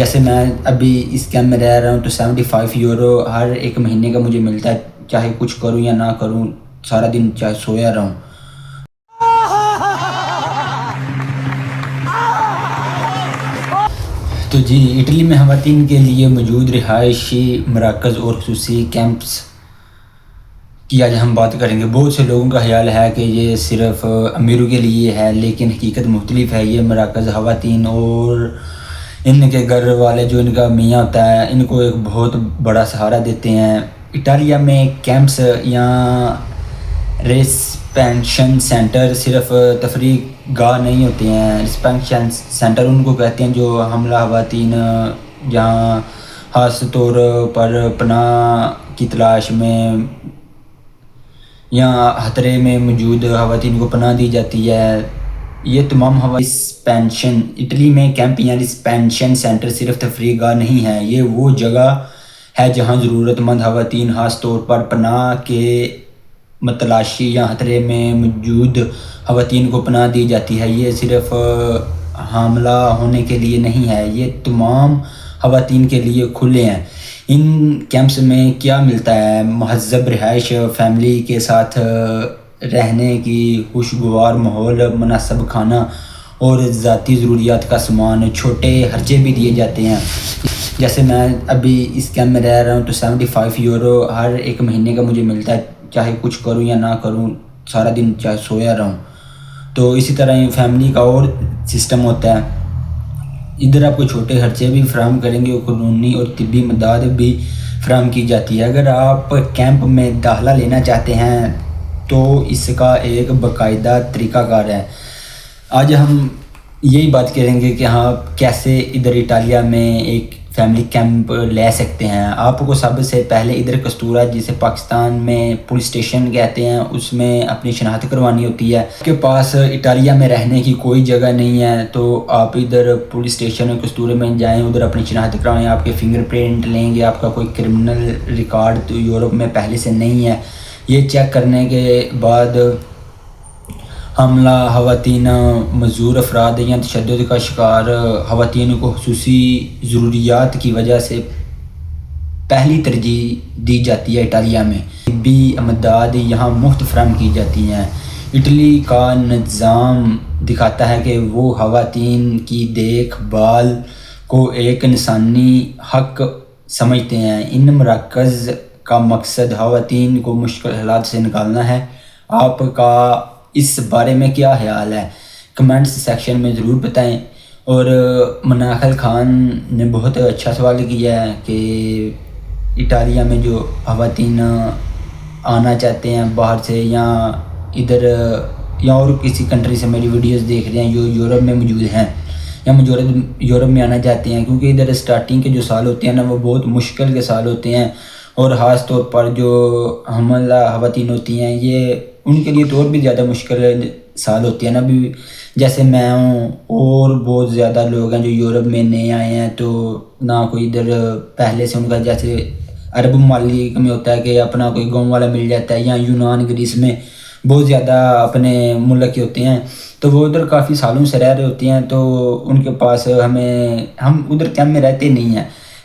جیسے میں ابھی اس کیمپ میں رہ رہا ہوں تو 75 یورو ہر ایک مہینے کا مجھے ملتا ہے، چاہے کچھ کروں یا نہ کروں، سارا دن چاہے سویا رہوں۔ تو جی، اٹلی میں خواتین کے لیے موجود رہائشی مراکز اور خصوصی کیمپس کی آج ہم بات کریں گے۔ بہت سے لوگوں کا خیال ہے کہ یہ صرف امیروں کے لیے ہے، لیکن حقیقت مختلف ہے۔ یہ مراکز خواتین اور ان کے گھر والے جو ان کا میاں ہوتا ہے ان کو ایک بہت بڑا سہارا دیتے ہیں۔ اٹالیا میں کیمپس یا ریسپینشن سینٹر صرف تفریح گاہ نہیں ہوتے ہیں۔ ریسپینشن سینٹر ان کو کہتے ہیں جو حاملہ خواتین جہاں خاص طور پر پناہ کی تلاش میں یا خطرے میں موجود خواتین کو پناہ دی جاتی ہے۔ یہ تمام ریسپینشن اٹلی میں کیمپ یا ریسپینشن سینٹر صرف تفریح گاہ نہیں ہے، یہ وہ جگہ ہے جہاں ضرورت مند خواتین خاص طور پر پناہ کے متلاشی یا خطرے میں موجود خواتین کو پناہ دی جاتی ہے۔ یہ صرف حاملہ ہونے کے لیے نہیں ہے، یہ تمام خواتین کے لیے کھلے ہیں۔ ان کیمپس میں کیا ملتا ہے؟ مہذب رہائش، فیملی کے ساتھ رہنے کی خوشگوار ماحول، مناسب کھانا اور ذاتی ضروریات کا سامان، چھوٹے خرچے بھی دیے جاتے ہیں۔ جیسے میں ابھی اس کیمپ میں رہ رہا ہوں تو 75 یورو ہر ایک مہینے کا مجھے ملتا ہے، چاہے کچھ کروں یا نہ کروں، سارا دن چاہے سویا رہوں۔ تو اسی طرح فیملی کا اور سسٹم ہوتا ہے، ادھر آپ کو چھوٹے خرچے بھی فراہم کریں گے اور قانونی اور طبی مدد بھی فراہم کی جاتی ہے۔ اگر آپ کیمپ میں داخلہ لینا چاہتے ہیں تو اس کا ایک باقاعدہ طریقہ کار ہے۔ آج ہم یہی بات کریں گے کہ آپ کیسے ادھر اٹالیا میں ایک فیملی کیمپ لے سکتے ہیں۔ آپ کو سب سے پہلے ادھر کستورا، جسے پاکستان میں پولیس اسٹیشن کہتے ہیں، اس میں اپنی شناخت کروانی ہوتی ہے۔ آپ کے پاس اٹالیا میں رہنے کی کوئی جگہ نہیں ہے تو آپ ادھر پولیس اسٹیشن کستورے میں جائیں، ادھر اپنی شناخت کروائیں، آپ کے فنگر پرنٹ لیں گے، آپ کا کوئی کرمنل ریکارڈ تو یورپ میں پہلے سے نہیں ہے۔ یہ چیک کرنے کے بعد حاملہ خواتین، معذور افراد یا تشدد کا شکار خواتین کو خصوصی ضروریات کی وجہ سے پہلی ترجیح دی جاتی ہے۔ اٹالیا میں طبی امداد یہاں مفت فراہم کی جاتی ہیں۔ اٹلی کا نظام دکھاتا ہے کہ وہ خواتین کی دیکھ بھال کو ایک انسانی حق سمجھتے ہیں۔ ان مراکز کا مقصد خواتین کو مشکل حالات سے نکالنا ہے۔ آپ کا اس بارے میں کیا خیال ہے؟ کمنٹس سیکشن میں ضرور بتائیں۔ اور مناخل خان نے بہت اچھا سوال کیا ہے کہ اٹالیا میں جو خواتین آنا چاہتے ہیں باہر سے یا ادھر یا اور کسی کنٹری سے میری ویڈیوز دیکھ رہے ہیں جو یورپ میں موجود ہیں یا یورپ میں آنا چاہتے ہیں، کیونکہ ادھر سٹارٹنگ کے جو سال ہوتے ہیں نا وہ بہت مشکل کے سال ہوتے ہیں، اور خاص طور پر جو حاملہ خواتین ہوتی ہیں یہ ان کے لیے تو اور بھی زیادہ مشکل سال ہوتے ہیں نا۔ بھی جیسے میں ہوں اور بہت زیادہ لوگ ہیں جو یورپ میں نئے آئے ہیں، تو نہ کوئی ادھر پہلے سے ان کا جیسے عرب ممالک میں ہوتا ہے کہ اپنا کوئی گاؤں والا مل جاتا ہے، یا یونان گریس میں بہت زیادہ اپنے ملک کے ہوتے ہیں، تو وہ ادھر کافی سالوں سے رہ رہے ہوتے ہیں، تو ان کے پاس ہم ادھر کیمپ میں رہتے نہیں ہیں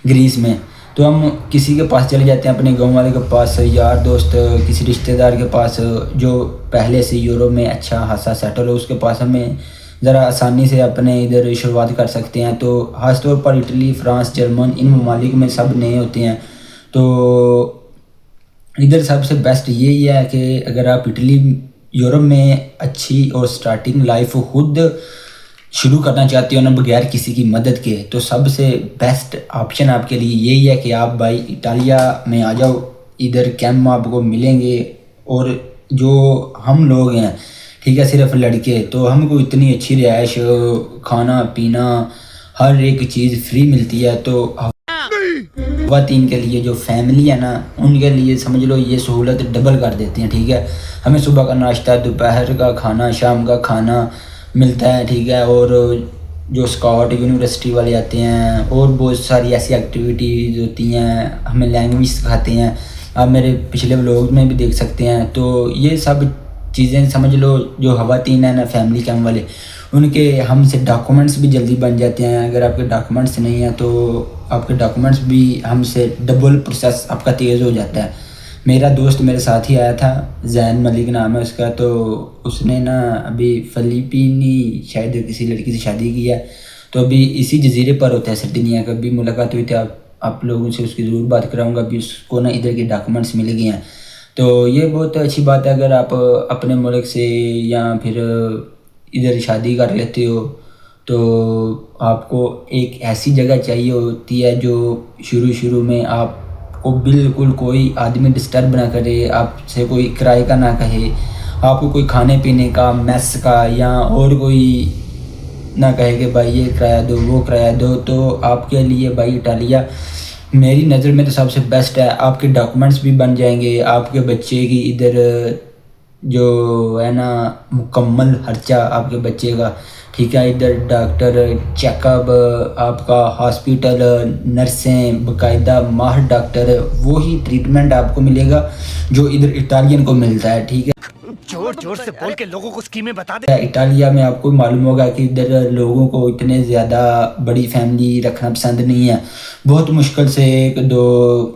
گریس میں، تو ہم کسی کے پاس چلے جاتے ہیں، اپنے گاؤں والے کے پاس، یار دوست کسی رشتہ دار کے پاس جو پہلے سے یورپ میں اچھا خاصا سیٹل ہو، اس کے پاس ہمیں ذرا آسانی سے اپنے ادھر شروعات کر سکتے ہیں۔ تو خاص طور پر اٹلی، فرانس، جرمن، ان ممالک میں سب نئے ہوتے ہیں، تو ادھر سب سے بیسٹ یہی ہے کہ اگر آپ اٹلی یورپ میں اچھی اور سٹارٹنگ لائف خود شروع کرنا چاہتے ہو نا بغیر کسی کی مدد کے، تو سب سے بیسٹ آپشن آپ کے لیے یہی ہے کہ آپ بھائی اٹالیا میں آ جاؤ۔ ادھر کیمپ آپ کو ملیں گے، اور جو ہم لوگ ہیں ٹھیک ہے صرف لڑکے، تو ہم کو اتنی اچھی رہائش، کھانا پینا ہر ایک چیز فری ملتی ہے۔ تو خواتین کے لیے جو فیملی ہے نا ان کے لیے سمجھ لو یہ سہولت ڈبل کر دیتے ہیں، ٹھیک ہے۔ ہمیں صبح کا ناشتہ، دوپہر کا کھانا، شام کا کھانا ملتا ہے، ٹھیک ہے، اور جو اسکاؤٹ یونیورسٹی والے آتے ہیں اور بہت ساری ایسی ایکٹیویٹیز ہوتی ہیں، ہمیں لینگویج سکھاتے ہیں، آپ میرے پچھلے ولاگ میں بھی دیکھ سکتے ہیں۔ تو یہ سب چیزیں سمجھ لو جو خواتین ہیں نا فیملی کیمپ والے ان کے ہم سے ڈاکومنٹس بھی جلدی بن جاتے ہیں. اگر آپ کے ڈاکومنٹس نہیں ہیں تو آپ کے ڈاکومنٹس بھی ہم سے ڈبل پروسیس آپ کا تیز ہو جاتا ہے. میرا دوست میرے ساتھ ہی آیا تھا, زین ملک نام ہے اس کا, تو اس نے نا ابھی فلیپینی شاید کسی لڑکی سے شادی کی ہے, تو ابھی اسی جزیرے پر ہوتا ہے سرڈینیا کا. ابھی ملاقات ہوئی تھی, آپ لوگوں سے اس کی ضرور بات کراؤں گا. ابھی اس کو نا ادھر کے ڈاکومنٹس مل گئے ہیں, تو یہ بہت اچھی بات ہے. اگر آپ اپنے ملک سے یا پھر ادھر شادی کر لیتے ہو تو آپ کو ایک ایسی جگہ چاہیے ہوتی ہے جو شروع میں آپ کو بالکل کوئی آدمی ڈسٹرب نہ کرے, آپ سے کوئی کرائے کا نہ کہے, آپ کو کوئی کھانے پینے کا میس کا یا اور کوئی نہ کہے کہ بھائی یہ کرایہ دو وہ کرایہ دو. تو آپ کے لیے بھائی اٹالیا میری نظر میں تو سب سے بیسٹ ہے. آپ کے ڈاکومنٹس بھی بن جائیں گے, آپ کے بچے کی ادھر جو ہے نا مکمل خرچہ آپ کے بچے کا, ٹھیک ہے, ادھر ڈاکٹر چیک اپ, آپ کا ہاسپیٹل, نرسیں, باقاعدہ ماہر ڈاکٹر, وہی ٹریٹمنٹ آپ کو ملے گا جو ادھر اٹالین کو ملتا ہے. ٹھیک ہے, زور سے بول کے لوگوں کو اسکیمیں بتا دے. اٹالیا میں آپ کو معلوم ہوگا کہ ادھر لوگوں کو اتنے زیادہ بڑی فیملی رکھنا پسند نہیں ہے. بہت مشکل سے 1-2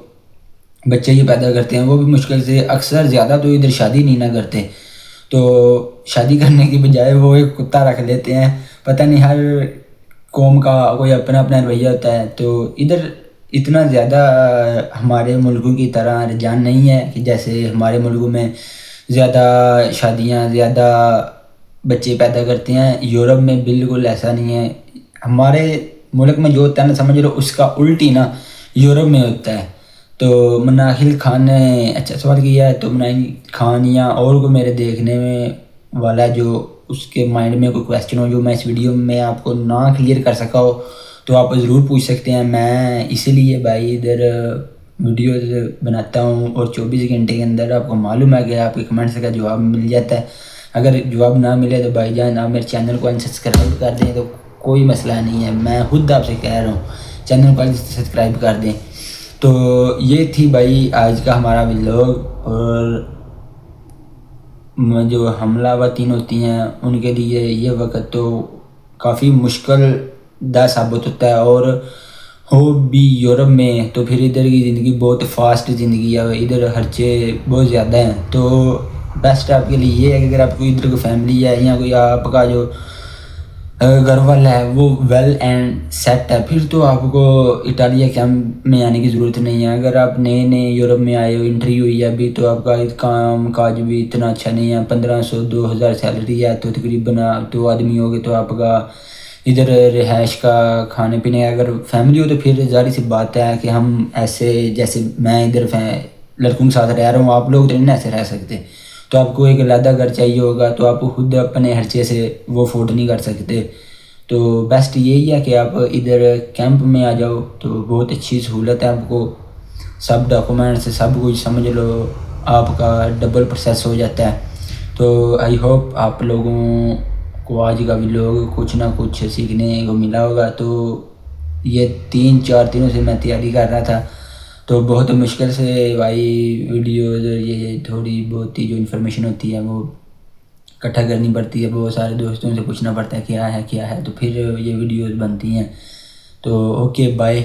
بچے یہ پیدا کرتے ہیں, وہ بھی مشکل سے. اکثر زیادہ تو ادھر شادی نہیں نہ کرتے, تو شادی کرنے کی بجائے وہ ایک کتا رکھ لیتے ہیں. پتہ نہیں, ہر قوم کا کوئی اپنا اپنا رویہ ہوتا ہے. تو ادھر اتنا زیادہ ہمارے ملکوں کی طرح رجحان نہیں ہے کہ جیسے ہمارے ملکوں میں زیادہ شادیاں, زیادہ بچے پیدا کرتے ہیں. یورپ میں بالکل ایسا نہیں ہے. ہمارے ملک میں جو ہوتا ہے نا, سمجھ لو اس کا الٹی نا یورپ میں ہوتا ہے. تو مناہل خان نے اچھا سوال کیا ہے. تو مناہل خان یا اور کو میرے دیکھنے میں والا جو اس کے مائنڈ میں کوئی کویسچن ہو جو میں اس ویڈیو میں آپ کو نہ کلیئر کر سکا ہو تو آپ ضرور پوچھ سکتے ہیں. میں اسی لیے بھائی ادھر ویڈیوز بناتا ہوں, اور 24 گھنٹے کے اندر آپ کو معلوم ہے کہ آپ کے کمنٹس کا جواب مل جاتا ہے. اگر جواب نہ ملے تو بھائی جان آپ میرے چینل کو سبسکرائب کر دیں, تو کوئی مسئلہ نہیں ہے. میں خود آپ سے کہہ رہا ہوں چینل کو سبسکرائب کر دیں. تو یہ تھی بھائی آج کا ہمارا ولاگ. اور جو حاملہ خواتین ہوتی ہیں ان کے لیے یہ وقت تو کافی مشکل دہ ثابت ہوتا ہے, اور ہو بھی یورپ میں تو پھر ادھر کی زندگی بہت فاسٹ زندگی ہے, ادھر خرچے بہت زیادہ ہیں. تو بیسٹ آپ کے لیے یہ ہے کہ اگر آپ کو ادھر کوئی فیملی ہے یا کوئی آپ کا جو گھر والا ہے وہ ویل اینڈ سیٹ ہے, پھر تو آپ کو اٹالیا کیمپ میں آنے کی ضرورت نہیں ہے. اگر آپ نئے یورپ میں آئے ہو, انٹری ہوئی ہے ابھی, تو آپ کا کام کاج بھی اتنا اچھا نہیں ہے. 1500-2000 سیلری ہے, تو تقریباً 2 آدمی ہو گئے, تو آپ کا ادھر رہائش کا کھانے پینے کا اگر فیملی ہو تو پھر ظاہر سی بات ہے کہ ہم ایسے جیسے میں ادھر لڑکوں کے ساتھ رہ رہا ہوں, آپ لوگ تو نہیں ایسے رہ سکتے. تو آپ کو ایک علیحدہ گھر چاہیے ہوگا, تو آپ خود اپنے خرچے سے وہ افورڈ نہیں کر سکتے. تو بیسٹ یہی ہے کہ آپ ادھر کیمپ میں آ جاؤ, تو بہت اچھی سہولت ہے. آپ کو سب ڈاکومنٹس سب کچھ سمجھ لو آپ کا ڈبل پروسیس ہو جاتا ہے. تو آئی ہوپ آپ لوگوں کو آج کا ولاگ کچھ نہ کچھ سیکھنے کو ملا ہوگا. تو یہ 3-4 دنوں سے میں تیاری کر رہا تھا, تو بہت مشکل سے بھائی ویڈیوز یہ تھوڑی بہت ہی جو انفارمیشن ہوتی ہے وہ اکٹھا کرنی پڑتی ہے, بہت سارے دوستوں سے پوچھنا پڑتا ہے کیا ہے, تو پھر یہ ویڈیوز بنتی ہیں. تو اوکے بائے,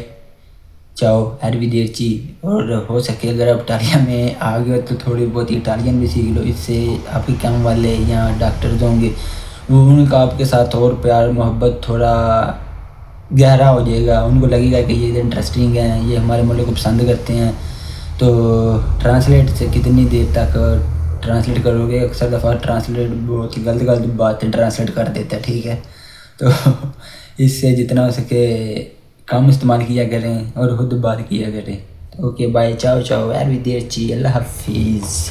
چاؤ, ایرویدرچی. اور ہو سکے اگر آپ اٹالیا میں آ گئے تو تھوڑی بہت اٹالین بھی سیکھ لو, اس سے آپ کے کام والے یا ڈاکٹرز ہوں گے وہ ان کا آپ کے ساتھ اور پیار محبت تھوڑا گہرا ہو جائے گا. ان کو لگے گا کہ یہ انٹرسٹنگ ہے, یہ ہمارے ملک کو پسند کرتے ہیں. تو ٹرانسلیٹ سے کتنی دیر تک ٹرانسلیٹ کرو گے, اکثر دفعہ ٹرانسلیٹ بہت غلط باتیں ٹرانسلیٹ کر دیتا ہے. ٹھیک ہے, تو اس سے جتنا ہو سکے کم استعمال کیا کریں اور خود بات کیا کریں. اوکے بائے, چاؤ, ایرویدرچی, اللہ حافظ.